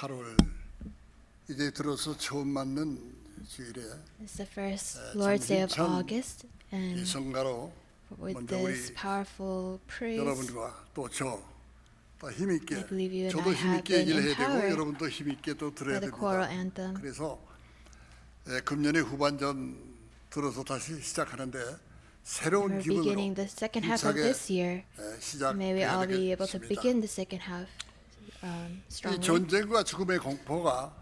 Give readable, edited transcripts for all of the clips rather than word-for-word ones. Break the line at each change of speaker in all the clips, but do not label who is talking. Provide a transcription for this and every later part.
8월 이제 들어서 처음 맞는 주일에
It's the first Lord's Day of
참
August,
이
and
성가로
with
먼저 우리
this powerful praise,
여러분과 또 저 더 힘있게
I believe you and
저도
I have
힘있게
been
얘기를 해야 되고
empowered
여러분도 힘있게 또 들어야
by the choral
됩니다.
anthem.
그래서 금년의 후반전 들어서 다시 시작하는데 새로운
We're
기분으로
beginning the second half of this year. May we
시작해야
all be able to
되겠습니다.
begin the second half
이
strongly.
전쟁과 죽음의 공포가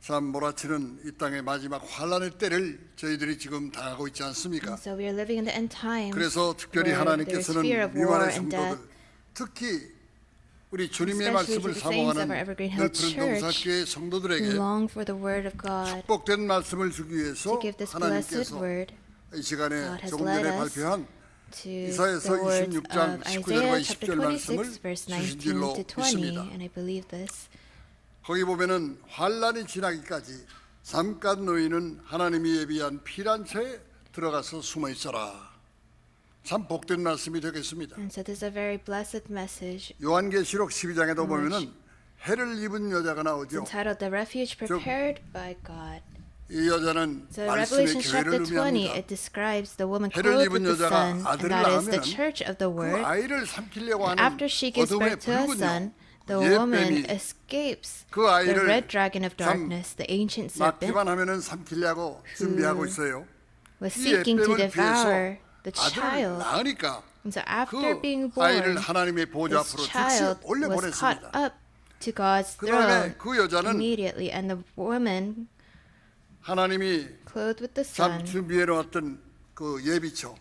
참 몰아치는 이 땅의 마지막 환란의 때를 저희들이 지금 당하고 있지 않습니까?
So we are living in the end times.
그래서 특별히
where
하나님께서는
there is fear of war
미완의
and
성도들,
death.
특히 우리 주님의
Especially
말씀을
to the saints of
사모하는
our Evergreen Hill
널푸른
Church
동사교회
who
성도들에게
long for the word of God,
축복된 말씀을 주기 위해서
to give this blessed
하나님께서
word.
이 시간에
God has
조금
led
전에
us
발표한
to
이사야서
the words
26장
of
19절과
Isaiah
20절
chapter
말씀을
26, verse
주신
19
줄로
to 20,
믿습니다.
and I believe this.
거기 보면은 환란이 지나기까지 잠깐 너희는 하나님이 예비한 피난처에 들어가서 숨어 있어라. 참 복된 말씀이 되겠습니다.
And so this is a very blessed message.
요한계시록 12장에도 보면은 해를 입은 여자가
It's
나오죠.
entitled The Refuge Prepared by God.
이 여자는
So
말씀의
Revelation chapter
교회를
20,
의미합니다.
it describes the woman
해를
clothed
입은
with the
여자가
sun, and
아들을
that is the
낳으면
church of the
그
word.
아이를 삼키려고
And
하는
after she gives
어둠의
birth to a son,
불군요.
the
옛
woman
뱀이
escapes
그
the
아이를
red dragon of
참
darkness, the ancient serpent,
낳기만 하면은 삼키려고 준비하고 있어요.
was
이
seeking to
옛뱀을
devour the
아들을
child.
낳으니까
And so after
그
being
아이를
born,
하나님의 보좌
this
앞으로 즉시
child was caught
올려보냈습니다.
up to God's
그다음에
throne
그 여자는
immediately, and the woman
하나님이
clothed with the
참
sun,
준비해 놓았던 그 예비처,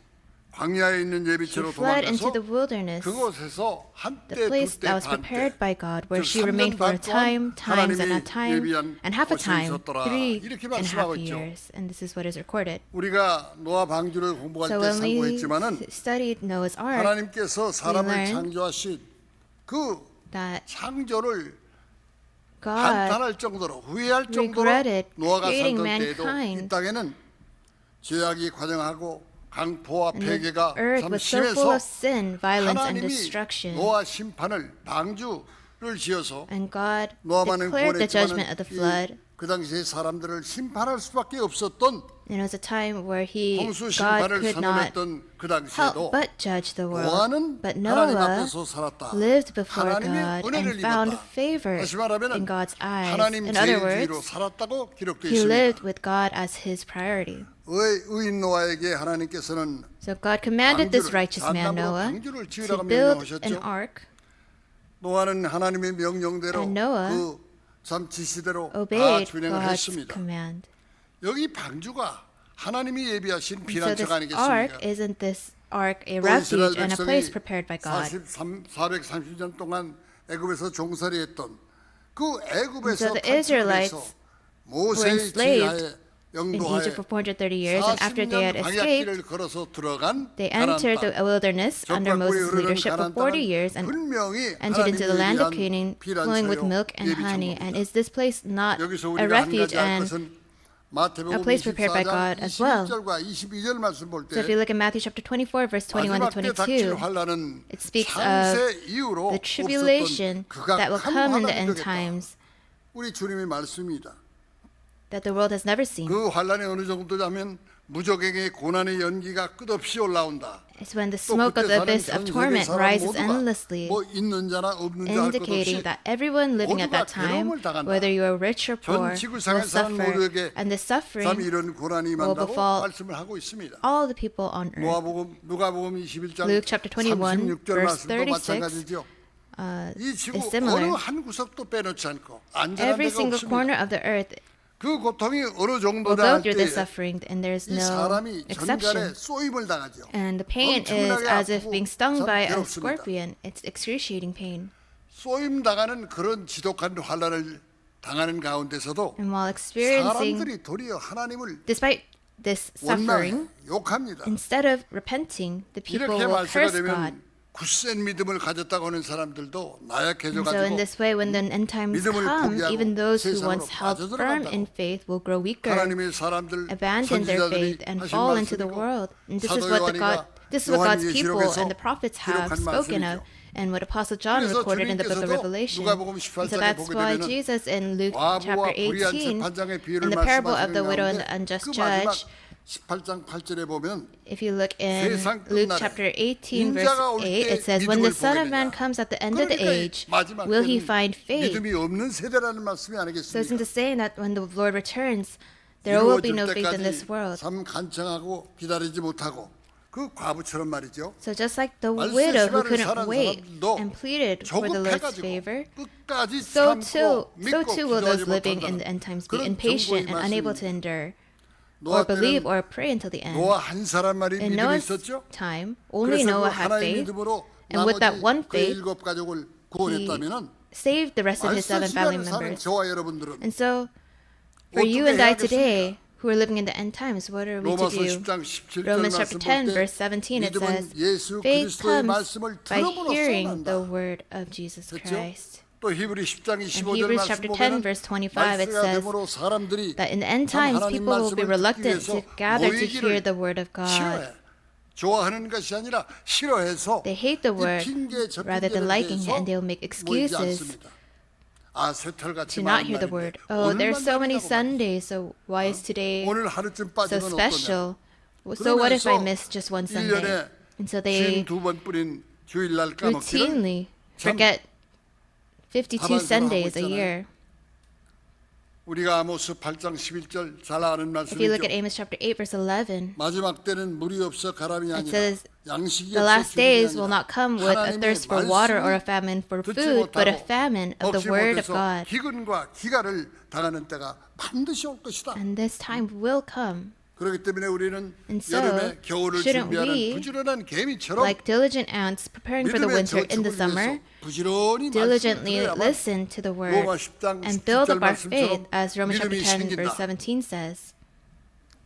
광야에 있는
she
예비처로
fled into
도망가서
the wilderness,
그곳에서
the
한때
place
두때
that was
반때
prepared by God, where
즉
she
3년
remained for
반
a time,
동안
times, and a
하나님이
time,
예비한
and half a
곳에
time,
있었더라.
3
이렇게
and a half
말씀하고 있죠.
years. And this is what is recorded.
우리가 노아 방주를 공부할
So
때
when we
상고했지만은
studied Noah's Ark,
하나님께서 사람을
learn
창조하신 그
that
창조를
God
한탄할 정도로 후회할 정도로
regretted
노아가
creating
살던 때에도 이
mankind.
땅에는 죄악이 과정하고 강포와
and the
폐괴가
earth
참
was so full
심해서
of sin, violence, and
하나님이
destruction.
노아 심판을 방주를 지어서
And God
노아만은
declared the judgment of the
구원했지만
flood.
그 당시에 사람들을 심판할 수밖에 없었던
And it was a time where
홍수
God
심판을
could not
선언했던 그
help
당시에도
but judge the world.
노아는
But
하나님
Noah
앞에서 살았다.
lived before
하나님의
God
은혜를
and found
입었다.
favor
다시 말하면
in God's eyes.
하나님
In other
제일주의로
words,
살았다고 기록되어
he lived
있습니다.
with God as his priority.
의인 노아에게 하나님께서는
So God commanded this
방주를,
righteous man
잔나무로
Noah
방주를
to
지으라고
build
명령하셨죠.
an ark,
노아는 하나님의 명령대로
And Noah
그 참 지시대로 다
obeyed
준행을
God's
했습니다.
command.
여기 방주가 하나님이 예비하신
So
피난처가
this ark,
아니겠습니까?
isn't this ark a
또 이스라엘
refuge and a
백성이
place prepared by God?
430년 동안 애굽에서 종살이했던 그 애굽에서
So the
탈출해서
Israelites
모세의
enslaved
지하에
in
영도하에
Egypt for 430 years, and after they had
40년
escaped,
광야길을 걸어서 들어간
they
가나안
entered
땅.
the wilderness under
적과 꿀이
Moses'
흐르는
leadership for
가나안
40
땅은
years and
분명히
entered into the land of
하나님이
Canaan,
위한
flowing with
피난처요,
milk and honey. And
예비천국이다.
is this place not
여기서
a
우리가 한
refuge
가지 알
and
것은 마태복음
a place prepared by
24장
God as well?
21절과 22절 말씀 볼
So if
때
you look at Matthew chapter 24, verse 21
마지막
to
때 닥칠
22,
환란은
it speaks
창세 이후로
the tribulation
없었던 극악한
that will come in the
환란이
end
되겠다.
times
우리 주님의 말씀입니다.
that the world has never seen.
그 환란이 어느 정도냐면 무적에게 고난의 연기가 끝없이 올라온다.
It's when the
또
smoke
그때
of the
사는
abyss
전
of
세계
torment
사람
rises
모두가
endlessly,
뭐 있는 자나 없는 자 할 것
indicating
없이
that everyone living at that
모두가
time,
괴로움을 당한다.
whether you are rich or poor,
전
will
지구상에 사는
suffer,
모두에게
and the
참
suffering
이런 고난이
will
만다고
befall
말씀을 하고 있습니다.
all the people on earth.
누가복음 21장
Luke chapter 21,
36절
verse
말씀도
36,
마찬가지죠. 이 지구
is similar.
어느 한 구석도 빼놓지 않고 안전한
Every
데가
single
없습니다.
corner of the earth
그 고통이 어느
will
정도다
go
할
through
때
this suffering, and there's
이
no
사람이 전갈에
exception.
쏘임을 당하죠.
And the pain is
엄청나게
as if
아프고
being stung
참
by a
괴롭습니다.
scorpion. It's excruciating pain.
쏘임 당하는 그런 지독한 환란을 당하는 가운데서도
And while experiencing,
사람들이 도리어 하나님을
despite this
원망해
suffering,
욕합니다.
instead of repenting, the people
이렇게
will
말세가
curse God.
되면 굳센 믿음을 가졌다고 하는 사람들도
And
나약해져
so in
가지고
this way, when the end times
믿음을
come,
포기하고
even those who
세상으로
once held firm
빠져들어간다고.
in faith will grow weaker,
하나님의 사람들
abandon their
선지자들이
faith, and
하신
fall into the
말씀이고
world. And this is
사도
what the God,
요한이가
This is what God's people
요한계시록에서
and the prophets have
기록한
spoken
말씀이죠.
of, and what Apostle John
그래서
recorded in the book of
주님께서도
Revelation.
누가복음
And
18장에
so that's
보게
why
되면은
Jesus in Luke
과부와
chapter
불의한
18,
재판장의 비유를
in the parable of the
말씀하시는
widow and
가운데
the unjust
그 마지막
judge,
18장 8절에 보면
if you look in
세상
Luke
끝날에
chapter 18, verse
인자가 올
8,
때
it says, When the
믿음을
Son
보게
of Man
되냐.
comes at the end of the
그러니까 이
age,
마지막
will he
때는
find faith?
믿음이 없는 세대라는 말씀이
So isn't
아니겠습니까?
it saying that when the Lord returns, there will be
이루어질
no faith in this
때까지
world?
참 간청하고 기다리지 못하고 그 과부처럼 말이죠.
So just like the
말세
widow who
시간을
couldn't
살아온
wait
사람들도
and pleaded for the Lord's
조급해가지고
favor,
끝까지
so
참고
too
믿고
will those
기도하지
living in
못한다는
the end times be
그런
impatient
경고의
and unable to
말씀입니다.
endure
노아
or believe
때는
or pray until the end.
노아 한 사람만이
In
믿음이
Noah's
있었죠.
time, only
그래서 그
Noah had
하나의
faith,
믿음으로
and with that one
나머지 그
faith,
일곱 가족을
he
구원했다면은
saved the rest of his
말세
7 family
시간을 사는
members.
저와 여러분들은
And so, for you
어떻게
and I
해야겠습니까?
today, who are living in the end times, what are we to
로마서
do?
10장 17절
Romans chapter
말씀
10,
볼 때
verse 17, it
믿음은
says,
예수
faith
그리스도의
comes
말씀을
by
들음으로써
hearing the
난다.
word of Jesus
그렇죠?
Christ.
또 히브리 10장
In
25절
Hebrews
말씀
chapter 10,
보면
verse 25, it
말세가
says
되므로 사람들이
that in the end
참
times,
하나님
people will be
말씀을 듣기
reluctant
위해서
to gather to
모이기를
hear the word of God.
싫어해. 좋아하는 것이 아니라 싫어해서
They hate the
이
word
핑계 저
rather than
핑계를
liking it,
대서
and they'll make
모이지
excuses
않습니다. 아 쇠털같이
to not
많은
hear the
날인데
word. Oh, there's so many
오늘만
Sundays, so why is today
오늘 하루쯤
so
빠지면 어떠냐.
special? So what if I
그러면서
miss just one Sunday?
1년에
And so they
52번 뿌린 주일날 까먹기를
routinely
참
forget 52
가만히
Sundays a
있잖아요.
year.
우리가 아모스 8장 11절 잘 아는
If you look at
말씀이죠.
Amos chapter 8, verse 11,
마지막 때는 물이 없어 가람이
it
아니라
says,
양식이
the
없어
last
죽음이
days will
아니라
not come with a thirst for water or a famine for
듣지
food, but a
못하고
famine of the
먹지
word of
못해서
God.
기근과 기가를 당하는 때가 반드시 올 것이다.
And this time will come.
그렇기 때문에 우리는
And so,
여름에 겨울을
shouldn't
준비하는
we,
부지런한 개미처럼
like diligent ants preparing for the
믿음의
winter in the
저축을
summer,
위해서 부지런히 말씀을
diligently
들어야만
listen to the word
로마 10장
and build
17절
up our faith,
말씀처럼
as Romans chapter
믿음이
10, verse
생긴다.
17 says.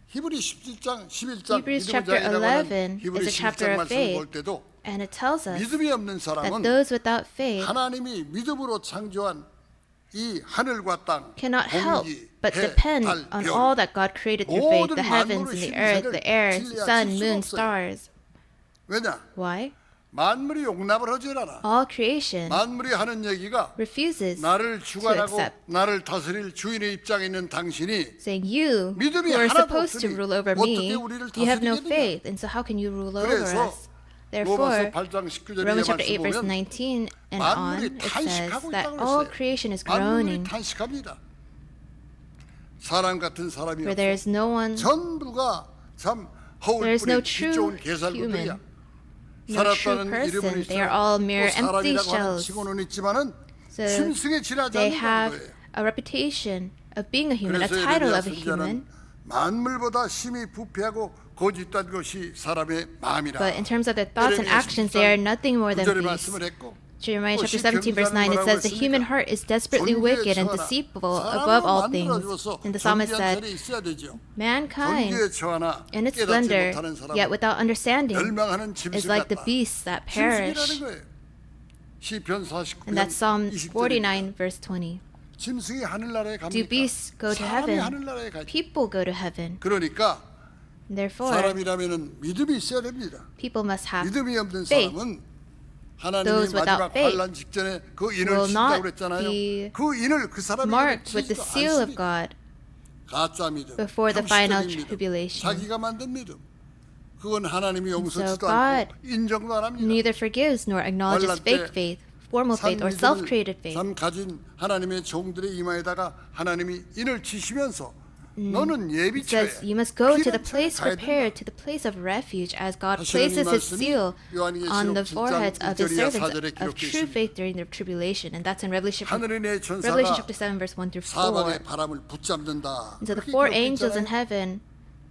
히브리 11장 11장
Hebrews
믿음의
chapter
장이라고 하는
11
히브리
is a chapter
11장
of
말씀을
faith.
볼 때도
And it tells us
믿음이 없는
that
사람은
those without faith
하나님이 믿음으로 창조한 이 하늘과 땅,
cannot help
공기,
but
해,
depend
달,
on
별
all that God created through faith,
모든
the heavens
만물의
and the earth, the air,
힘세를
sun,
진리할
moon,
수가 없어요.
stars.
왜냐?
Why?
만물이 용납을 하지 않아.
All creation
만물이 하는 얘기가
refuses
나를 주관하고
accept.
나를 다스릴 주인의 입장에 있는 당신이
saying, you
믿음이
who are
하나도
supposed to
없으니
rule over
어떻게
me,
우리를
you have no
다스리겠느냐.
faith, and so how can you rule over
그래서
us?
로마서
Therefore,
8장 19절의
Romans chapter 8,
말씀
verse
보면
19 and on,
만물이
it says
탄식하고
that
있다고
all
그랬어요.
creation is
만물이
groaning,
탄식합니다. 사람 같은 사람이
for there is
없어.
no one,
전부가 참
there is no
허울뿐인
true
비좁은 개살구들이야.
human, no true
살았다는 이름은
person. They are
있어.
all
또
mere empty
사람이라고 하는
shells.
칭호는 있지만은
So
짐승에 지나지
they
않는다는
have
거예요.
a reputation of being a human, a
그래서
title
에레미야
of a human.
선지자는 만물보다 심히 부패하고 거짓된 것이 사람의 마음이라.
But in terms of their thoughts and
에레미야
actions, they are nothing more than
9절의
beasts.
말씀을 했고
Jeremiah
또
chapter 17, verse 9, it says, The human heart is desperately wicked and deceitful above all things. And the psalmist said, Mankind,
존귀에 처하나
in its
깨닫지
splendor,
못하는 사람
yet without understanding,
멸망하는
is
짐승
like the
같다.
beasts that perish.
짐승이라는 거예요. 시편
And that's Psalm
49편
49, verse 20.
짐승이 하늘나라에
Do
갑니까?
beasts go to
사람이
heaven?
하늘나라에 가죠.
People go to heaven.
그러니까
Therefore,
사람이라면은 믿음이 있어야 됩니다.
people must have
믿음이 없는
faith.
사람은 하나님이
Those without
마지막
faith
환란 직전에 그 인을
will
친다고
not
그랬잖아요.
be
그 인을 그 사람에게
marked with the
치지도
seal of
않습니다.
God
가짜 믿음,
before the final
형식적인 믿음,
tribulation.
자기가 만든 믿음. 그건 하나님이
So
용서치도
God
않고 인정도 안 합니다.
neither forgives nor acknowledges
환란
fake
때
faith, formal faith, or
믿음을
self-created faith.
참 가진 하나님의 종들의 이마에다가 하나님이 인을 치시면서 너는
It
예비처에
says you must go to the
피난처에
place
가야
prepared,
된다.
to the place of refuge, as God
사실은 이
places His
말씀이
seal
요한계시록
on the
7장
foreheads of His
1절이야
servants
4절에
of
기록되어
true
있습니다.
faith during the tribulation, and that's in Revelation
하늘의 내
chapter
전사가
7, verse 1 through 4.
사방의 바람을 붙잡는다.
And so the
그렇게
four
기록돼
angels in
있잖아요.
heaven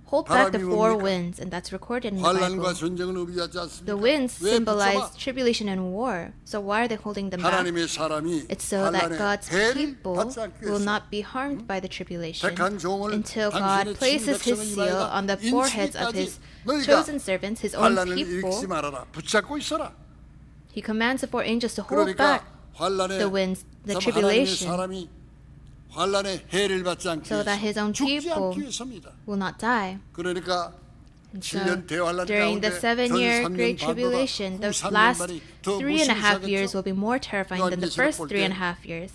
hold back the
바람이
four
뭡니까?
winds, and that's recorded in the Bible.
환란과 전쟁은 의미하지 않습니까?
The winds
왜
symbolize
붙잡아?
tribulation and war. So why are they holding them back?
하나님의 사람이
It's so that
환란의
God's
해를
people
받지 않기
will
위해서
not be harmed by the tribulation
택한 종을
until
당신의
God places His
친백성의
seal
이마에다
on the foreheads of His
너희가
chosen servants, His own
환란을
people.
일으키지 말아라. 붙잡고 있어라.
He commands the four angels to hold
그러니까
back
환란의
the winds, the
참 하나님의
tribulation,
사람이 환란의 해를 받지 않기
so that His
위해서
own
죽지
people
않기 위해서입니다.
will not die.
그러니까 7년 대환란
During the
가운데
7-year
전
Great
3년 반보다
Tribulation, the
후
last
3년 반이 더
3.5 years
무시무시하겠죠.
will be more terrifying than the
요한계시록
first
볼 때
3.5 years.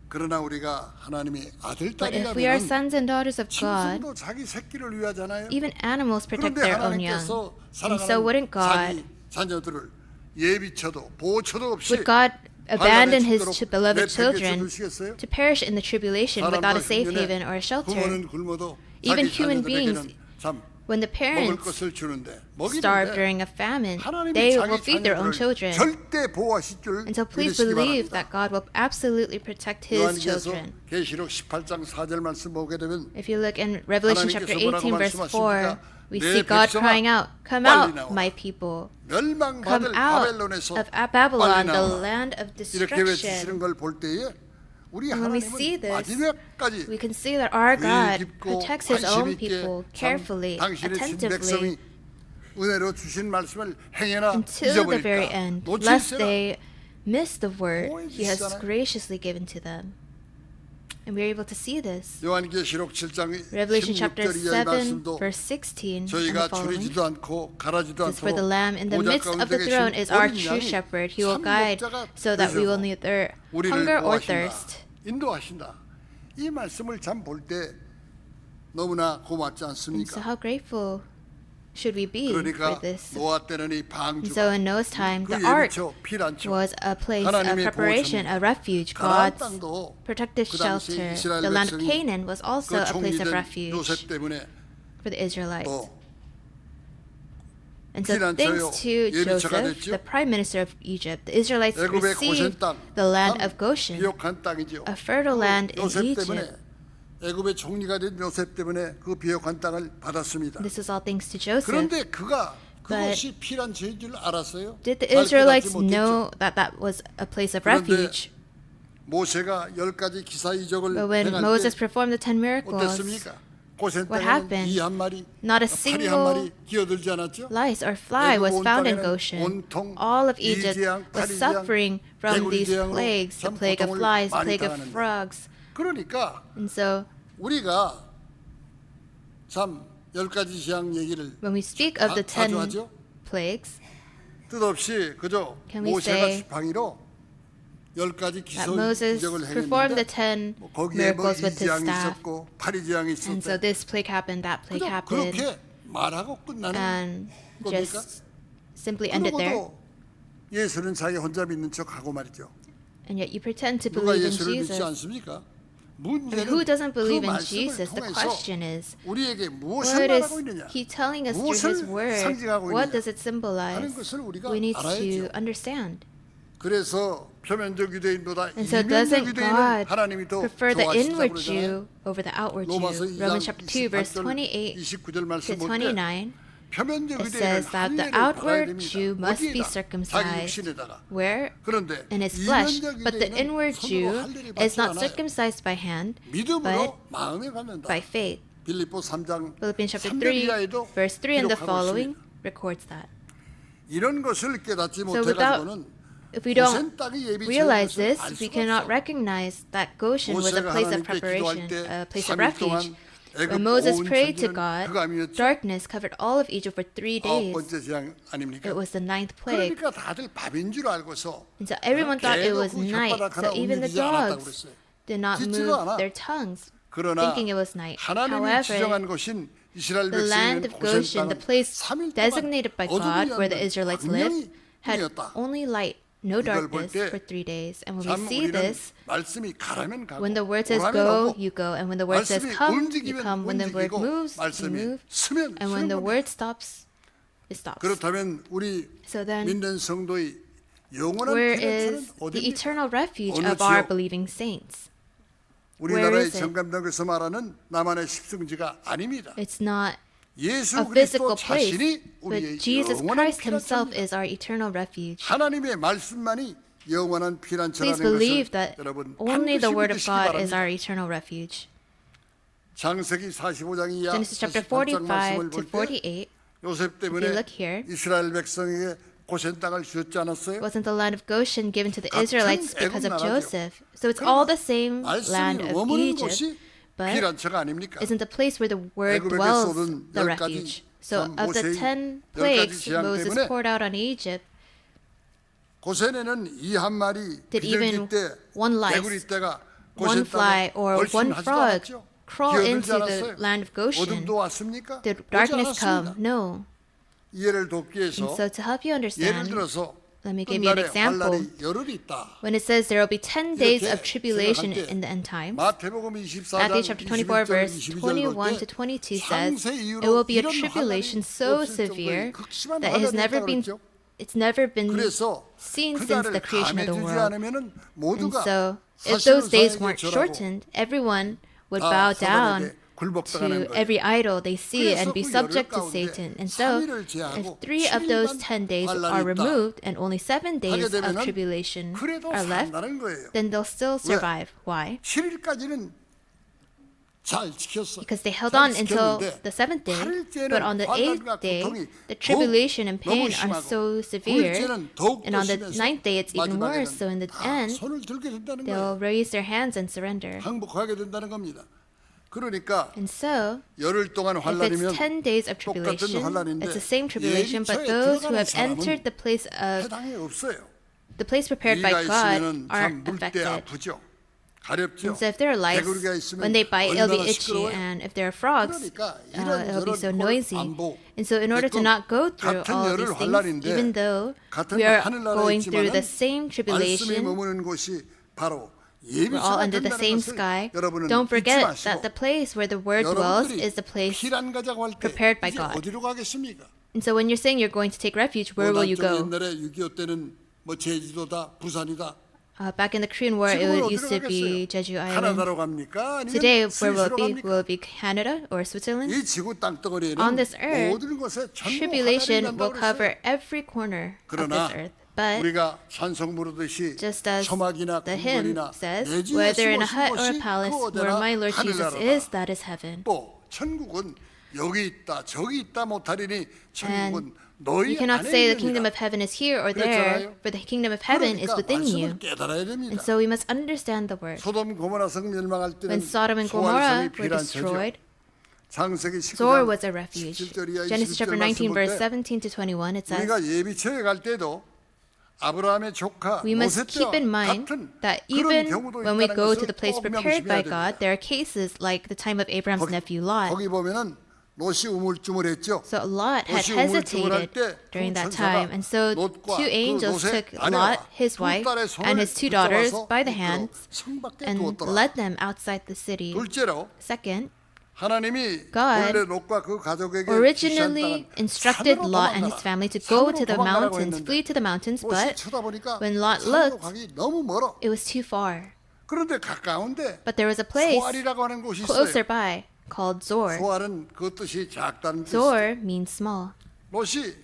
그러나 우리가 하나님의 아들
But if we are
딸이라면
sons and daughters of God,
짐승도 자기 새끼를 위하잖아요.
even animals protect
그런데
their own young.
하나님께서
And so wouldn't
사랑하는
God,
자기 자녀들을 예비쳐도 보호처도 없이
would God abandon his beloved
내 곁에
children
두시겠어요?
to perish in the tribulation without a safe haven or a shelter?
부모는 굶어도
Even
자기
human
자녀들에게는 참
When the
먹을
parents
것을 주는데
starve
먹이는데
during a famine,
하나님이
they
자기
will feed their own
자녀들을
children.
절대 보호하실 줄
And so please
믿으시기
believe
바랍니다.
that God will absolutely protect his
요한계시록
children.
계시록 18장 4절 말씀 보게 되면
If you look in Revelation chapter
하나님께서
18 verse
뭐라고
4, we
말씀하십니까?
see
내
God
백성아,
crying out, "Come
빨리
out,
나와.
my people.
멸망받을
Come out
바벨론에서
of Babylon,
빨리
the
나와.
land of
이렇게
destruction."
외치시는 걸 볼 때에 우리
And when we see
하나님은
this,
마지막까지
we can see that our God
깊고
protects his
관심
own
있게
people carefully,
당신의
attentively,
친백성이 은혜로 주신 말씀을 행해나
until the very
잊어버릴까
end,
놓칠세라.
lest they miss the word
보호해
he has
주시잖아요.
graciously given to them. And we are able to see this.
요한계시록 7장
Revelation chapter
16절 이하의
7
말씀도
verse 16 and the
저희가
following.
줄이지도 않고 가라지도
As for
않도록
the Lamb in the
보좌
midst of the
가운데
throne
계신
is our
어린
true
양이
shepherd. He will guide
삼목자가
so that we will
되셔서
neither
우리를
hunger or
보호하신다,
thirst.
인도하신다. 이 말씀을 참 볼 때 너무나 고맙지
And so
않습니까?
how grateful should we be for
그러니까
this?
노아 때는 이
And so
방주가
in Noah's time,
그
the ark
예비처 피난처
was a place of
하나님의
preparation,
보호처입니다.
a refuge,
가나안
God's
땅도
protective
그 당시
shelter.
이스라엘
The land of
백성이
Canaan was also
그
a place of
총리된
refuge
요셉 때문에
for the Israelites.
또
And so
피난처요,
thanks to
예비처가
Joseph,
됐죠.
the prime minister of Egypt, the Israelites
애굽의
received
고센 땅,
the land
참
of Goshen,
비옥한 땅이죠.
a fertile land in
요셉 때문에
Egypt.
애굽의 총리가 된 요셉 때문에 그 비옥한 땅을 받았습니다.
This is all thanks to Joseph.
그런데 그것이 피난처인 줄 알았어요?
Did the
밝게
Israelites
받지 못했죠.
know that that was a place of
그런데
refuge?
모세가 10가지 기사 이적을
But when
행할
Moses
때
performed the 10 miracles,
어땠습니까? 고센
what
땅에는
happened?
이 한 마리,
Not a
파리 한 마리
single
기어들지 않았죠?
lice or fly was
애굽 온
found in
땅에는
Goshen.
온통
All of Egypt
이재앙,
was
파리재앙,
suffering from
개구리
these
재앙으로
plagues, the
참
plague of
고통을
flies, the
많이
plague of
당하는데.
frogs.
그러니까
And so
우리가 참 10가지 재앙 얘기를
when we speak of the 10
자주 하죠?
plagues,
뜻없이 그저
Can we
모세가
say
지팡이로 10가지
that
기소
Moses
이적을
performed the
행했는데
10
거기에 뭐
miracles with his
이재앙이
staff.
있었고 파리재앙이
And so
있었대.
this plague happened, that plague
그저
happened,
그렇게 말하고 끝나는
and
겁니까?
just simply ended there.
그러고도 예수는 자기 혼자 믿는 척하고 말이죠.
And yet you pretend to
누가
believe in
예수를 믿지
Jesus.
않습니까?
I mean,
문제는
who doesn't
그
believe in
말씀을
Jesus? The
통해서
question is,
우리에게 무엇을
what is
말하고 있느냐?
he telling us through
무엇을
his word?
상징하고
What
있느냐?
does it symbolize?
하는 것을 우리가
We need
알아야죠.
to understand.
그래서 표면적 유대인보다
And so
이면적
doesn't
유대인을
God
하나님이 더
prefer the
좋아하신다고
inward
그러잖아요.
Jew over the outward
로마서
Jew?
2장
Romans chapter 2 verse
28절
28
29절
to
말씀 볼 때
29,
표면적
it
유대인은
says that the
할례를 받아야
outward
됩니다.
Jew must be
어디에다? 자기
circumcised.
육신에다가.
Where?
그런데
In his flesh.
이면적
But the
유대인은
inward
손으로
Jew
할례를
is
받지
not
않아요.
circumcised by hand, but
믿음으로 마음에 받는다.
by faith.
빌립보 3장
Philippians chapter
3절
3
이하에도
verse 3 and the
기록하고
following
있습니다.
records that.
이런 것을 깨닫지
So without,
못해가지고는
if we don't
고센 땅이 예비처인
realize
것을
this,
알
we
수가
cannot
없어.
recognize that Goshen was a
모세가
place of
하나님께 기도할
preparation,
때
a place of
3일
refuge.
동안 애굽
When Moses
온
prayed to
천지는
God,
흑암이었죠.
darkness covered all of Egypt for 3 days.
9번째 재앙 아닙니까?
It was the 9th plague.
그러니까 다들 밥인 줄 알고서
And so everyone thought it was
개도 그
night.
혓바닥
So
하나
even the
움직이지 않았다고
dogs
그랬어요.
did not
짖지도
move
않아.
their tongues,
그러나
thinking it was night.
하나님이
However,
지정한 곳인 이스라엘
the land
백성의
of
고센
Goshen, the
땅은
place
3일 동안
designated by God where the
어둠이
Israelites
광명이
lived, had
뿐이었다.
only light, no
이걸 볼
darkness
때
for 3 days. And when
참
we see
우리는
this,
말씀이 가라면 가고
when the word says
오라면
go,
오고
you go. And when the word says
말씀이
come, you
움직이면
come. When the word
움직이고
moves, you
말씀이
move.
쓰면
And when
쓰는
the
겁니다.
word stops, it stops.
그렇다면 우리
So then,
믿는 성도의 영원한
where
피난처는
is the
어디입니까?
eternal refuge
어느
of our
지역?
believing saints?
우리나라의
is it?
정감당에서 말하는 나만의 십승지가 아닙니다.
It's not
예수
a
그리스도
physical place,
자신이
but
우리의
Jesus
영원한
Christ himself
피난처입니다.
is our eternal refuge.
하나님의 말씀만이 영원한
Please
피난처라는
believe
것을
that
여러분
only the
반드시
word of
믿으시기
God is
바랍니다.
our eternal refuge.
창세기 45장 이하
Genesis chapter
48장 말씀을
45 to
볼 때
48,
요셉
if you
때문에
look here,
이스라엘 백성에게 고센 땅을 주었지 않았어요?
wasn't the land of Goshen given to the
같은
Israelites because
애굽
of
나라죠.
Joseph? So it's all the same land
말씀이
of
머무는
Egypt,
곳이
but
피란처가 아닙니까?
isn't the place where the word
애굽에게
dwells
쏟은
the
열 가지
refuge. So
참
of the
모세의
10
열 가지
plagues
재앙
Moses
때문에
poured out on Egypt,
고센에는 이 한 마리
did
비둘기
even
때
one lice,
개구리 때가
one fly,
고센 땅에
or
훨씬
one
하지도
frog
않았죠.
crawl into
기어들지
the
않았어요.
land of Goshen?
어둠도 왔습니까?
Did
오지
darkness come?
않았습니다.
No.
이해를 돕기 위해서
And so to help you
예를
understand,
들어서
let me give you an
끝날에
example.
환란의 열흘이 있다.
When it says there will be 10 days of
이렇게
tribulation
생각할 때
in the end times,
마태복음 24장
Matthew chapter 24 verse 21 to 22 says, it will be a tribulation so severe that it has never been seen since the creation of the world. And so, if those days weren't shortened, everyone would bow down to every idol they see and be subject to Satan. And so, if 3 of those 10 days are removed and only 7 days of tribulation are left, then they'll still survive. Why?
7일까지는 잘 지켰어.
Because they held on until the 7th day, but on the 8th day, the tribulation and pain are so severe, and on the 9th day it's even worse. So in the end,
손을 들게 된다는
they'll
거예요.
raise their hands and surrender.
항복하게 된다는 겁니다. 그러니까
And so,
열흘 동안
if
환란이면
it's 10 days of
똑같은
tribulation,
환란인데
it's the same tribulation, but
예비처에
those who
들어가는
have entered the place of
해당이 없어요.
the place prepared by
이가
God
있으면은 참
aren't
물때
affected.
아프죠. 가렵죠.
And so if there are lice,
개구리가 있으면
when they bite, it'll be
얼마나
itchy,
시끄러워요.
and if there are frogs,
그러니까
it'll be so
이런
noisy.
안보,
And so in order to not go through
같은
all of
열흘
these things,
환란인데
even though
같은
we are
하늘나라에
going through the
있지만은
same
말씀이
tribulation,
머무는 곳이 바로
we're all
예비처가
under the
된다는
same
것을
sky,
여러분은
don't
잊지
forget
마시고
that the place where the word dwells
여러분들이
is the place
피란 가자고 할 때
prepared by
이제
God.
어디로 가겠습니까?
And so when you're saying you're going to take refuge, where will you go?
옛날에 6.25 때는 뭐 제주도다, 부산이다.
Back in the Korean War, it
지금은
used
어디로
to be
가겠어요?
Jeju Island.
카나다로 갑니까? 아니면
Today, where will it
스위스로
be?
갑니까?
Will it be Canada or Switzerland?
이 지구 땅덩어리에는
On this earth,
모든 곳에 전부
tribulation
환란이
will
난다고
cover
그랬어요.
every corner of
그러나
this earth. But
우리가 찬송 부르듯이
just as
초막이나
the hymn
궁궐이나
says,
내 집에
whether in a hut or a
숨으신
palace,
곳이
where
그
my Lord
어디나
Jesus
하늘나라다.
is, that is heaven.
또 천국은 여기 있다 저기 있다 못하리니 천국은
And
너희
you cannot
안에
say the kingdom of
있느니라.
heaven is here or there,
그랬잖아요.
for the kingdom of heaven is
그러니까
within you.
말씀을 깨달아야 됩니다.
And so we must understand the word.
소돔 고모라 성 멸망할 때는
When Sodom and
소알성이
Gomorrah were
비란처죠.
destroyed,
창세기
Zoar
19장
was a refuge.
17절 이하
Genesis
20절
chapter
말씀
19,
볼
verse
때
17 to 21, it says,
우리가 예비처에 갈 때도 아브라함의 조카
we must
모세
keep
때와
in mind
같은
that
그런
even
경우도
when we
있다는
go to
것을
the place
꼭
prepared by
명심해야
God,
됩니다.
there are cases like the time of Abraham's nephew Lot.
거기 보면은 롯이 우물쭈물했죠.
So Lot had
롯이 우물쭈물할
hesitated
때
during that
두
time,
천사가
and so
롯과
two
그
angels
롯의
took
아내와
Lot, his
두
wife,
딸의 손을
and his 2 daughters
붙잡아서
by the
이끌어
hands
성 밖에
and
두었더라.
led them outside the city.
둘째로
Second,
하나님이
God
원래 롯과 그 가족에게
originally
지시한
instructed
땅은
Lot and
산으로
his family to go
산으로
to the
도망가라고
mountains,
했는데
flee to the mountains,
롯이
but
쳐다보니까
when Lot
산으로
looked,
가기 너무 멀어.
it was too far.
그런데 가까운데
But there was a place
소알이라고 하는 곳이
closer
있어요.
by called Zor.
소알은 그 뜻이 작다는 뜻이죠.
Zor means small.
롯이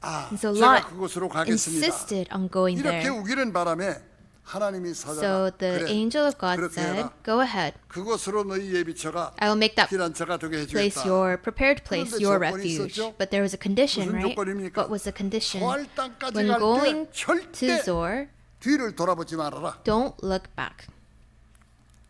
And so
제가
Lot
그곳으로 가겠습니다.
insisted on going
이렇게
there.
우기는 바람에 하나님이 사자가
So the
그래
angel of God
그렇게
said,
해라.
go ahead.
그곳으로 너희 예비처가
I will make that
피난처가 되게
place
해주겠다.
your prepared place,
그런데
your
조건이
refuge.
있었죠?
But there was a condition,
무슨
right?
조건입니까?
What was the condition?
소알 땅까지
When
갈
going
때
to
절대
Zor,
뒤를 돌아보지 말아라.
don't look back.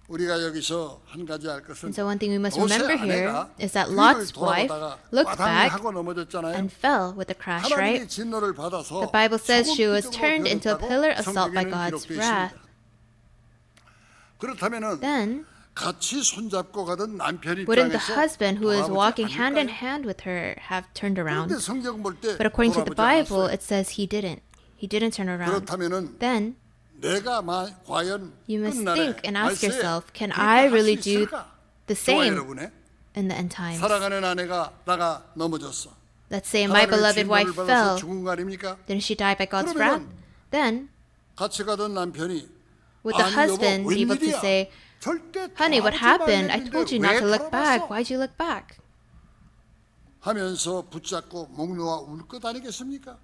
우리가 여기서 한 가지 알 것은
And so one thing we must
롯의
remember here
아내가
is that
뒤를
Lot's wife
돌아보다가
looked back
하고 넘어졌잖아요.
and fell with a crash,
하나님이
right?
진노를 받아서
The Bible says she was turned into a
소금
pillar of
기둥으로
salt by
성경에는
God's
기록되어
wrath.
있습니다. 그렇다면은
Then,
같이 손잡고 가던 남편
wouldn't the
입장에서
husband who is
돌아보지
walking hand in
않을까요?
hand with her have turned around?
그런데 성경 볼 때
But according to the
돌아보지
Bible,
않았어요.
it says he didn't. He didn't turn around.
그렇다면은
Then,
내가 과연
you must
끝날에
think and ask
말세에
yourself, can
그렇게
I
할
really
수
do
있을까?
the
저와
same
여러분의
in the end times?
사랑하는 아내가 나가 넘어졌어.
Let's say my beloved
하나님의
wife
진노를 받아서
fell.
죽은 거 아닙니까?
Didn't she die by God's
그러면
wrath? Then,
같이 가던 남편이
would the
아니,
husband
여보,
be able to
웬일이야?
say,
절대
honey, what
돌아보지
happened? I
말랬는데
told you not
왜
to look back.
돌아봤어?
Why'd you look back?
하면서 붙잡고 목 놓아 울 것 아니겠습니까?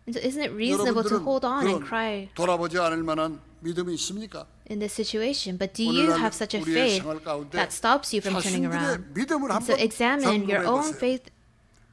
And so isn't it reasonable to
여러분들은
hold on and
그런
cry
돌아보지 않을 만한 믿음이 있습니까?
in this situation? But do you
오늘날
have such a
우리의
faith
생활 가운데
that stops you from turning
자신들의
around?
믿음을
And so
한번
examine your
점검해
own
보세요.
faith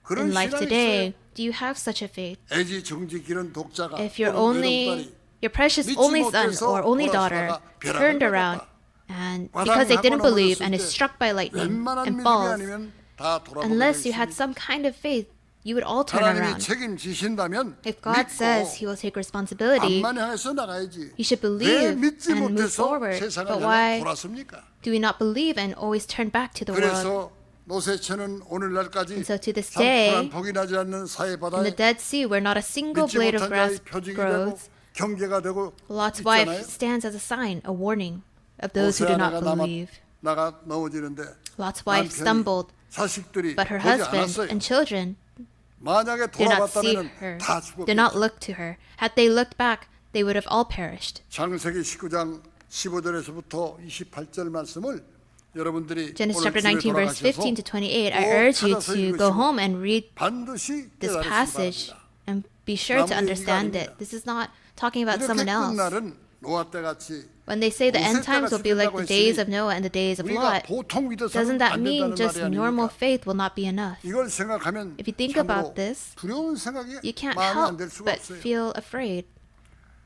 그런
in life
신앙이
today.
있어요.
Do you have such a faith?
애지 정지 기른 독자가
If your
또는
only,
외동딸이
your precious
믿지
only son
못해서
or only daughter
돌아서다가 벼락을
turned around
맞았다.
And because they didn't believe and is
넘어졌을 때
struck by lightning
웬만한
and
믿음이
falls,
아니면 다 돌아보게
unless you had
되겠습니다.
some kind of faith, you would all turn
하나님이
around.
책임지신다면
If God says He will take responsibility,
앞만 향해서 나가야지.
you should
왜
believe
믿지
and move
못해서
forward.
세상을
But
향해
why
돌았습니까?
do we not believe and always turn back to the world?
그래서 노세처는 오늘날까지
And so to this day,
산풀한 복이 나지 않는 사해
In
바다에
the Dead Sea, where not a single
믿지
blade of
못한
grass
자의 표징이 되고
grows,
경계가 되고
Lot's wife
있잖아요.
stands as a sign, a warning of those who do not believe.
나가 넘어지는데
Lot's wife
남편이,
stumbled,
자식들이
but her
보지
husband
않았어요.
and children
만약에
did not see
돌아봤다면
her,
다
did not
죽었겠죠.
look to her. Had they looked back, they would have all perished.
창세기 19장 15절에서부터 28절 말씀을 여러분들이
Genesis
오늘
chapter
집에
19, verse 15 to
돌아가셔서
28. I
꼭
urge you
찾아서
to go
읽으시고
home and read
반드시
this
깨달으시기
passage
바랍니다.
and be sure to
남의
understand
얘기가
it.
아닙니다.
This is not talking about
이렇게
someone else.
끝날은 노아 때 같이
When they say the end times will be like the days of Noah and the days of
우리가
Lot,
보통 믿어서는
doesn't that
안
mean
된다는
just
말이
normal
아닙니까?
faith will not be enough?
이걸 생각하면
If you think
참으로
about this,
두려운 생각이
You can't
마음에 안
help
들 수가
but
없어요.
feel afraid.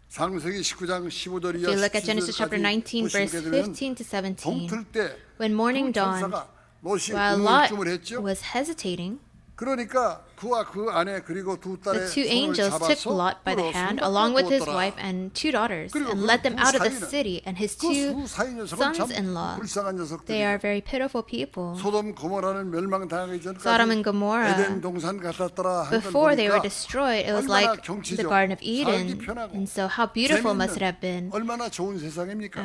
창세기 19장 15절
If
이하
you look at Genesis chapter 19, verse 15 to 17,
동틀 때
when morning dawned,
천사가 롯이
while Lot
우물쭈물 했죠.
was hesitating,
그러니까 그와 그 아내 그리고 두
the
딸의
two
손을
angels took
잡아서
Lot by the
끌어
hand,
성곽에
along with his
두었더라.
wife and two 다ughters,
그리고
and
그
led them out of the
사이는
city, and his
그
two
사이 녀석은 참
sons-in-law.
불쌍한
They are
녀석들이에요.
very pitiful people.
소돔 고모라는 멸망당하기
Sodom and
전까지
Gomorrah,
에덴 동산 같았더라 한걸
before they were
보니까
destroyed, it was
얼마나
like
경치죠.
the Garden of
살기
Eden.
편하고
And so how beautiful must it have been.
얼마나 좋은 세상입니까?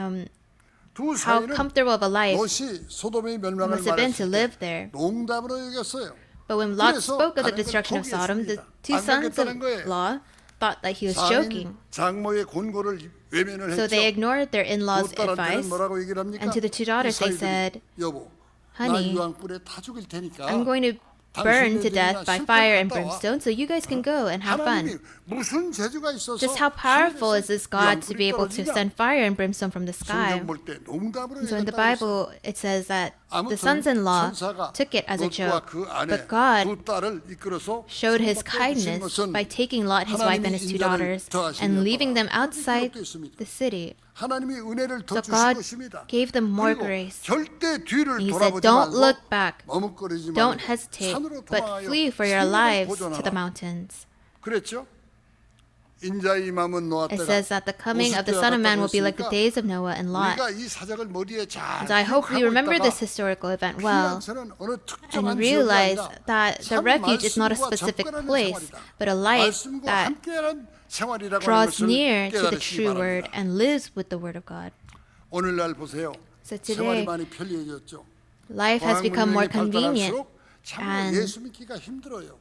두
How
사이는
comfortable of a life
롯이 소돔의 멸망을
must have been to
말했을
live
때
there.
농담으로 여겼어요.
But when Lot
그래서
spoke of the
가는 걸
destruction of Sodom, the
포기했습니다.
two
안
sons
가겠다는 거예요.
of Lot thought that he was
장인
joking.
장모의 권고를 외면을
So they
했죠.
ignored their in-laws'
두 딸한테는
advice.
뭐라고 얘기를 합니까?
And to the two daughters they
이스라엘들이,
said,
여보,
Honey,
나 유황불에 타 죽일 테니까
I'm going to burn to death by fire and brimstone, so you guys can go and have fun.
하나님이 무슨 재주가 있어서
Just how powerful is this God to be
유황불이
able to
떨어지냐?
send fire and brimstone from the sky?
성경 볼 때 농담으로
So in the
얘기했다고
Bible, it says that the
아무튼
sons-in-law
천사가
took it as a
롯과
joke,
그 아내
but God
두 딸을 이끌어서
showed his
성곽에
kindness
붙인 것은
by taking Lot, his wife, and his two daughters and leaving them outside the city.
하나님이 은혜를 더
So
주실
God
것입니다.
gave them more
그리고
grace.
절대 뒤를
He said,
돌아보지
don't
말고
look back,
머뭇거리지
don't
말고
hesitate,
산으로
but
도망하여
flee for your
생명을
lives to the
보존하라.
mountains.
그랬죠? 인자의 임함은 노아
It
때가
says that the coming of the Son of Man will be like the days of Noah and Lot.
우리가 이 사적을 머리에 잘
And I hope we
기억하고
remember
있다가
this historical event well
피난처는 어느 특정한
and
지역이
realize
아니라
that the
참
refuge is not a
말씀과
specific
접근하는
place,
생활이다.
but a life
말씀과
that
함께하는 생활이라고 하는
draws
것을
near to the
깨달으시기
true word
바랍니다.
and lives with the word of God.
오늘날 보세요.
So today,
생활이 많이 편리해졌죠.
life has become more convenient
참
and
예수 믿기가 힘들어요.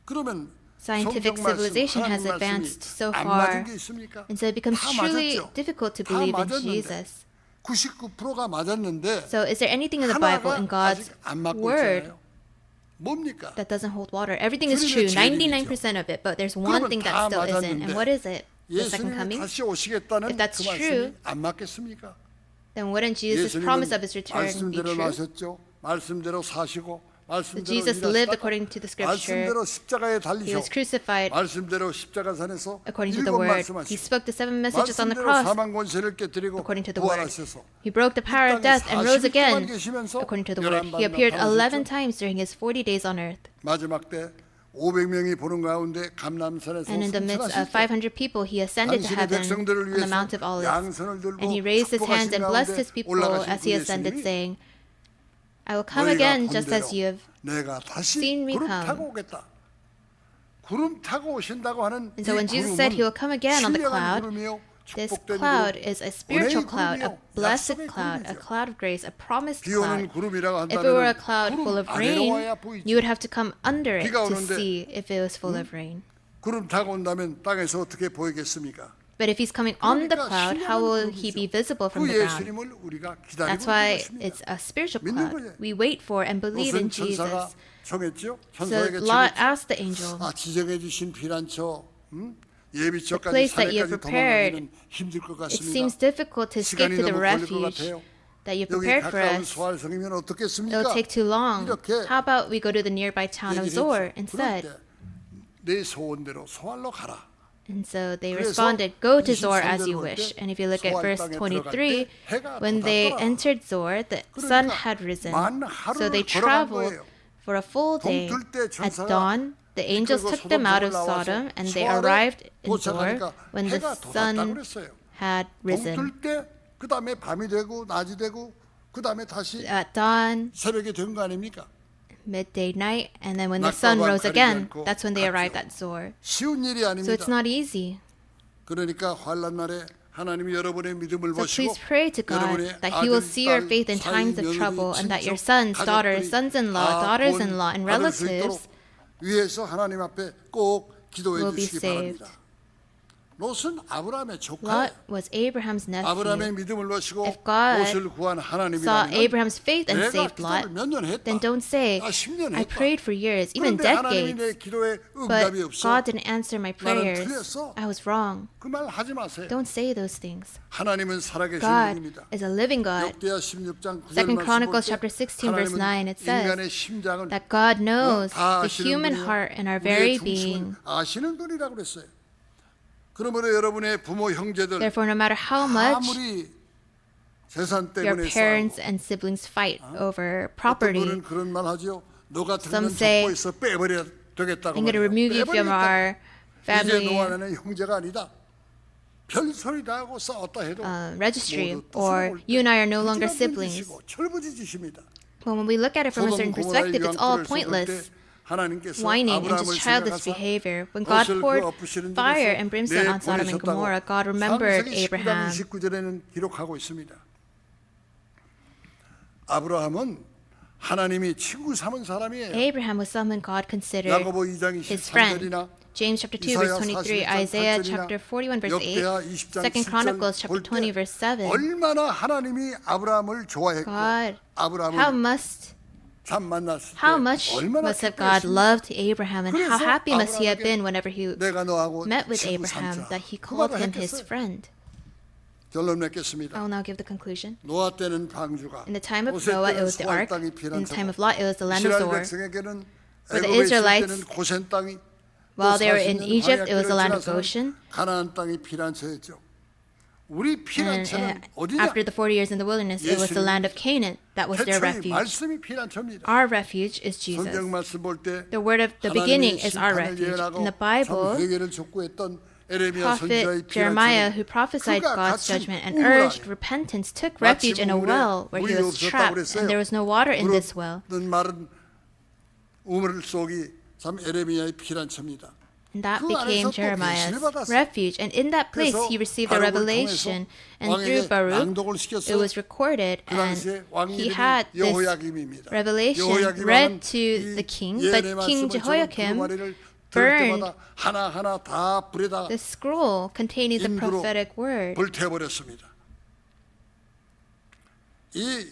그러면
scientific
성경 말씀,
civilization has
하나님
advanced
말씀이
so
안
far,
맞은 게 있습니까?
and so it becomes
다
truly
맞았죠.
difficult to
다
believe in
맞았는데
Jesus.
99%가 맞았는데
So is there anything in the Bible, in
하나가
God's
아직 안 맞고
word,
있잖아요. 뭡니까?
that doesn't hold water? Everything is
주님의
true,
재림이죠.
99% of it, but there's one
그러면
thing
다
that still isn't. And
맞았는데
what is it? The second
예수님이
coming?
다시 오시겠다는
If that's
그 말씀이
true,
안 맞겠습니까?
Then wouldn't Jesus' promise of his return be
말씀대로
true?
나셨죠. 말씀대로 사시고 말씀대로
Jesus lived
일하시다가
according to the scripture.
말씀대로 십자가에
He
달리셔
was crucified
말씀대로 십자가산에서
according to the
일곱
word. He
말씀하시고
spoke the 7 messages on the
말씀대로
cross
사망 권세를 깨뜨리고
according to the word.
부활하셔서
He broke the power of death and rose
40일 동안
again
계시면서
according to the word.
11번
He appeared 11
나타나셨죠.
times during his 40 days on earth.
마지막 때 500명이 보는 가운데 감람산에서
And in the midst of
승천하실 때
500 people, he ascended to
당신의
heaven
백성들을
on the
위해서
Mount of Olives.
양손을 들고
And he raised his hands and
축복하신
blessed
가운데
his people
올라가신
as he
그
ascended,
예수님이
saying, I will come
너희가
again just as you
본대로
have.
내가 다시
seen me
구름
come.
타고 오겠다. 구름 타고 오신다고 하는
And so when
이
Jesus
구름은
said he will come again on the
신령한
cloud,
구름이요,
this
축복된
cloud
구름,
is a spiritual
은혜의
cloud, a
구름이요,
blessed
약속의
cloud, a
구름이죠.
cloud of grace, a promised
비 오는
cloud.
구름이라고
If it were a
한다면
cloud full
구름
of
아래로
rain,
와야 보이지.
you would have to come under it
비가
to
오는데,
see if it was full of rain.
구름 타고 온다면 땅에서 어떻게 보이겠습니까?
But if he's coming on the
그러니까
cloud,
신령한
how will he
구름이죠.
be visible from
그
the ground?
예수님을 우리가 기다리고
That's why
있는
it's
것입니다.
a spiritual
믿는
cloud.
거예요.
We wait for and believe in
무슨 천사가
Jesus.
정했죠?
So
천사에게
Lot
정했죠.
asked the angel,
아, 지정해 주신 피난처,
The
예비처까지
place that you have
산에까지
prepared,
도망가기는 힘들 것
it
같습니다.
seems difficult to escape
시간이
to the
너무 걸릴 것
refuge
같아요.
that you
여기
prepared for
가까운
us.
소알성이면 어떻겠습니까?
It'll take too long.
이렇게
How about we go to the nearby town of
얘기를
Zor
했죠.
instead?
그럴 때 내 소원대로 소알로 가라.
And so they
그래서
responded, "Go to Zor
23
as you
절을 볼
wish."
때
And if you look at
소알
verse
땅에
23,
들어갈 때 해가
when they
돋았더라.
entered Zor, the sun
그러니까
had risen.
만
So they
하루를 걸어간
traveled
거예요.
for a full day.
동뜰 때
At
천사가
dawn, the angels
이끌고
took them out of
소돔
Sodom,
나와서
and they
소알에
arrived in Zor
도착하니까
when the
해가 돋았다고
sun
그랬어요.
had risen.
동뜰 때 그 다음에 밤이 되고 낮이 되고 그 다음에 다시
At dawn,
새벽이 된 거 아닙니까?
midday, night, and then when the
낮과
sun
밤
rose
가리지
again,
않고
that's when they arrived
갔죠.
at Zor.
쉬운 일이
So
아닙니다.
it's not easy.
그러니까 환난 날에 하나님이 여러분의 믿음을
So
보시고
please pray to God that He will see your faith in times of trouble, and that your sons, daughters, sons-in-law, daughters-in-law, and relatives
위해서 하나님 앞에 꼭 기도해
will be
주시기
saved.
바랍니다. 롯은 아브라함의
Lot
조카예요.
was Abraham's
아브라함의
nephew.
믿음을 보시고
If God
롯을 구한
Saw
하나님이라면
Abraham's faith and
내가
saved Lot,
기도를 몇 년 했다.
then don't say,
나 10년
I
했다.
prayed for years, even
그런데 하나님이 내
decades,
기도에
but
응답이 없어.
God didn't answer my prayers.
틀렸어.
I was wrong.
그 말 하지 마세요.
Don't say those things.
하나님은 살아계신
God
분입니다.
is a living God.
역대하 16장 9절
Second
말씀
Chronicles
볼 때
chapter 16 verse 9, it says
인간의 심장을
that God knows
다
the
아시는
human
분이요.
heart and our
우리의
very
중심을
being.
아시는 분이라고 그랬어요. 그러므로 여러분의 부모 형제들
Therefore, no matter how much
아무리 재산
your
때문에
parents
싸우고
and siblings fight over
어떤
property,
분은 그런 말 하죠. 너 같은
Some
건
say,
족보에서 빼버려야 되겠다고
I'm going to remove you from our
이제
family
너와 나는 형제가 아니다. 별 소리 다 하고 싸웠다 해도
registry,
모두
or
볼 때
you and I are no longer
부지런한
siblings.
짓이고 철부지짓입니다.
But when we look at it from a certain perspective, it's all pointless.
하나님께서
Whining and
아브라함을
just childish
생각하사
behavior. When God
롯을
poured
그 엎으시는
fire
데서
and brimstone on Sodom and
내보내셨다고
Gomorrah, God remembered
창세기 19장
Abraham.
29절에는 기록하고 있습니다. 아브라함은 하나님이 친구 삼은 사람이에요.
Abraham was someone God considered
야고보 2장
his friend.
23절이나
James chapter 2 verse 23, Isaiah chapter 41 verse 8, Second Chronicles chapter 20 verse 7.
얼마나 하나님이 아브라함을 좋아했고
God,
아브라함을 참 만났을 때
how much
얼마나
must have God
기뻐했습니까?
loved Abraham, and how
그래서
happy must he have
아브라함에게
been whenever he
내가 너하고
met with
친구
Abraham,
삼자.
that he
그
called
말을
him his
했겠어요.
friend.
결론 맺겠습니다.
I will now give the conclusion.
노아 때는 방주가
In the time of
롯의
Noah, it
때는
was the
소알
ark.
땅이
In
피난처고
the time of Lot, it was the land of
이스라엘
Zor.
백성에게는
For the
애굽에 있을
Israelites,
때는 고센 땅이
While
또
they were in
40년
Egypt, it was the land of
광야길을
Goshen.
지나서는 가나안 땅이 피난처였죠. 우리
And
피난처는 어디냐?
after the 40 years in the wilderness, it was the land of Canaan that was their
태초에
refuge.
말씀이 피난처입니다.
Our refuge is Jesus.
성경 말씀 볼 때
The word of the beginning is our refuge. In the Bible,
회개를 촉구했던 에레미야 선지자의
prophet Jeremiah, who
피난처는
prophesied
그가
God's
갇힌
judgment and
우물
urged
안에
repentance, took refuge in a well where he was trapped, and there was no water in this well.
마른 우물 속이 참 에레미야의 피난처입니다.
And that
그
became
안에서 또
Jeremiah's
계시를 받았어요.
refuge. And in that place,
그래서
he received a
바룩을
revelation.
통해서
And through
왕에게
Baruch,
낭독을
it
시켰어요.
was recorded,
그
and
당시에 왕
he
이름이
had this
여호야김입니다.
revelation
여호야김
read
왕은
to
이
the king, but
예언의
King
말씀을
Jehoiakim
두루마리를 들을
burned
때마다 하나하나 다 불에다
the scroll containing the
인두로
prophetic word.
불태워버렸습니다. 이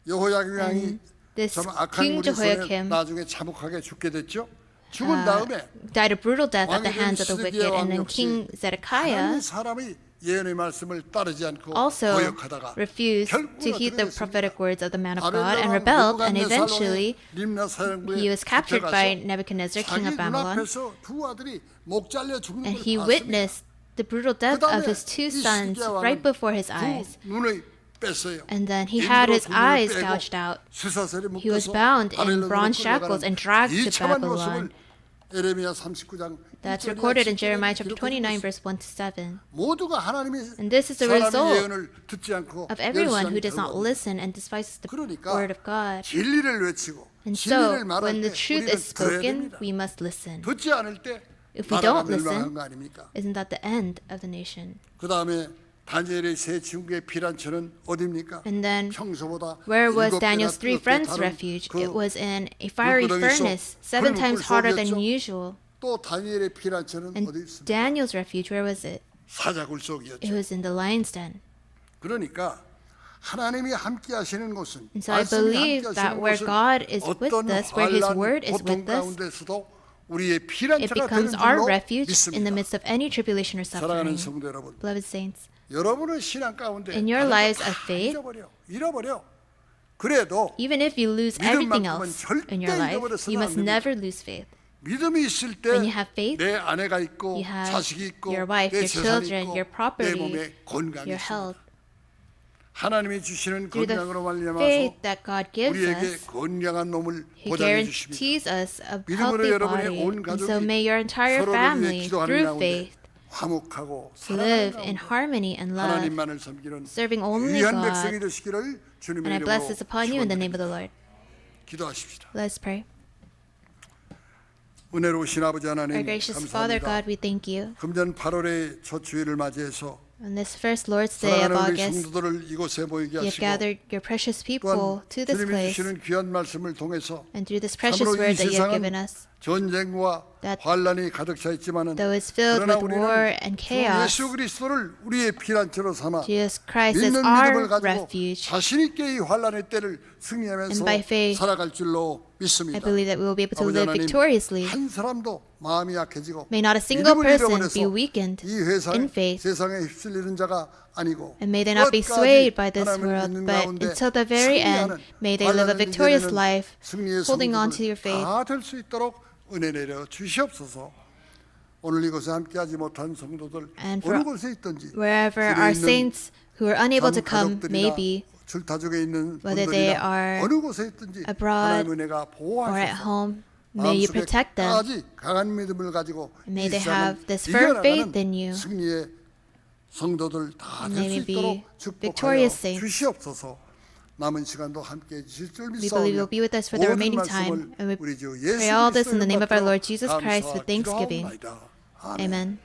여호야김 왕이
This
참 악한
King
무리 손에
Jehoiakim
나중에 참혹하게 죽게 됐죠. 죽은 다음에
died a brutal death at the
왕이 된
hands of the wicked.
시드기야
And
왕
then
역시
King Zedekiah
하나님의 사람이 예언의 말씀을 따르지 않고
also
거역하다가
refused
결국은
to heed the
어떻게
prophetic
됐습니까?
words of the man of God
바벨론
and
왕
rebelled, and
느부갓네살
eventually
왕의 림나 사령부에
he was captured by
잡혀가서
Nebuchadnezzar, king
자기
of Babylon,
눈앞에서 두 아들이 목 잘려 죽는
and
걸
he
봤습니다.
witnessed the brutal death of his two
이
sons
시드기야
right
왕은
before his
두
eyes.
눈을 뺐어요.
And then he had
인두로
his
두 눈을
eyes
빼고
gouged out.
쇠사슬에
He was
묶어서
bound in
바벨론으로
bronze shackles
끌려가는
and dragged to
비참한
Babylon.
모습을 에레미야 39장
That's
1절이나
recorded in
7절에
Jeremiah chapter
기록해
29,
있습니다.
verse 1 to 7.
모두가 하나님의
And this is the
사람의
result
예언을 듣지 않고
of everyone who
멸시하는
does not
결과입니다.
listen and despises the
그러니까
word of God.
진리를 외치고
And so,
진리를 말할
when
때
the truth
우리는
is
들어야
spoken,
됩니다.
we must listen.
듣지 않을 때
If we
나라가
don't listen,
멸망한 거 아닙니까?
isn't that the end of the nation?
그 다음에 다니엘의 세 친구의 피난처는 어디입니까?
And then,
평소보다
where was
7배나
Daniel's three
뜨겁게
friends'
타는
refuge?
그
It was in a fiery
물구덩이 속
furnace, 7 times hotter than
불불 속이었죠.
usual.
또 다니엘의 피난처는
And
어디 있습니까?
Daniel's refuge, where was it?
사자굴
It
속이었죠.
was in the lion's den.
그러니까 하나님이 함께 하시는 곳은
And so I
말씀이
believe
함께
that
하시는
where
곳은
God is with
어떤
us, where His
환난,
word is
고통
with us,
가운데서도 우리의
it
피난처가 되는
becomes our
줄로
refuge in the
믿습니다.
midst of any tribulation or
사랑하는
suffering.
성도 여러분,
Beloved saints,
여러분의 신앙 가운데
In your
다른 거
lives
다
of faith,
잃어버려. 그래도
even if you lose everything
믿음만큼은
else
절대
in your life,
잃어버려서는
you
안
must
됩니다.
never lose faith.
믿음이 있을 때
When you have faith,
내 아내가 있고
you have
자식이 있고
your wife,
내
your
재산이
children,
있고
your property,
내 몸에 건강이
your
있습니다.
health.
하나님이 주시는
Through the
건강으로 말미암아서
faith that God gives
우리에게
us,
건강한 몸을
He
보장해 주십니다.
guarantees us a
믿음으로
healthy
여러분의
body.
온
And so
가족이
may your entire
서로를 위해
family,
기도하는
through
가운데
faith,
화목하고
live
사랑하는
in
가운데
harmony and love,
하나님만을 섬기는
serving only
귀한 백성이
God.
되시기를
And
주님의
I bless this
이름으로
upon you in the name of the
축원드립니다.
Lord.
기도하십시다.
Let's pray.
은혜로우신 아버지 하나님
Our gracious Father
감사합니다.
God, we thank you.
금년 8월의 첫 주일을 맞이해서
On this first Lord's Day of
사랑하는 우리
August,
성도들을 이곳에 모이게
you have
하시고
gathered your precious people
또한
to this
주님이
place,
주시는 귀한 말씀을 통해서
and through this precious
참으로 이
word that you have given
세상은
us,
전쟁과
that
환란이 가득 차 있지만은
though it's filled
그러나
with war
우리는
and
주
chaos,
예수 그리스도를 우리의 피난처로 삼아
Jesus Christ is
믿는
our
믿음을 가지고
refuge.
자신 있게 이 환란의 때를 승리하면서
And by faith,
살아갈 줄로
I
믿습니다.
believe that we will be able to
아버지
live
하나님,
victoriously.
한 사람도 마음이 약해지고
May not a single
믿음을
person
잃어버려서
be weakened
이 회상
in faith,
세상에 휩쓸리는 자가 아니고
and may they not be
끝까지
swayed by this
하나님을
world,
믿는
but
가운데
until the very end,
승리하는
may they live a
환란을
victorious
이겨내는
life,
승리의
holding on to your
성도들
faith.
다 될 수 있도록 은혜 내려 주시옵소서. 오늘 이곳에 함께하지 못한 성도들
And
어느
for
곳에 있든지
wherever
길에
our
있는
saints who are unable to
전
come may
가족들이나
be,
줄타족에 있는
whether they
분들이나
are
어느 곳에 있든지
abroad
하나님 은혜가
or at
보호하셔서
home, may you protect them.
마음속에 강한 믿음을 가지고
May
이
they
세상을
have this firm faith
이겨나가는
in you.
승리의 성도들 다 될
May
수
we be
있도록 축복하여
victorious saints.
주시옵소서. 남은 시간도 함께 해주실 줄
We believe you'll
믿사오며
be with us for the
모든
remaining
말씀을
time, and we
우리 주 예수
pray all this in the name of our
그리스도의
Lord Jesus Christ
감사
with thanksgiving.
기도하옵나이다. 아멘.
Amen.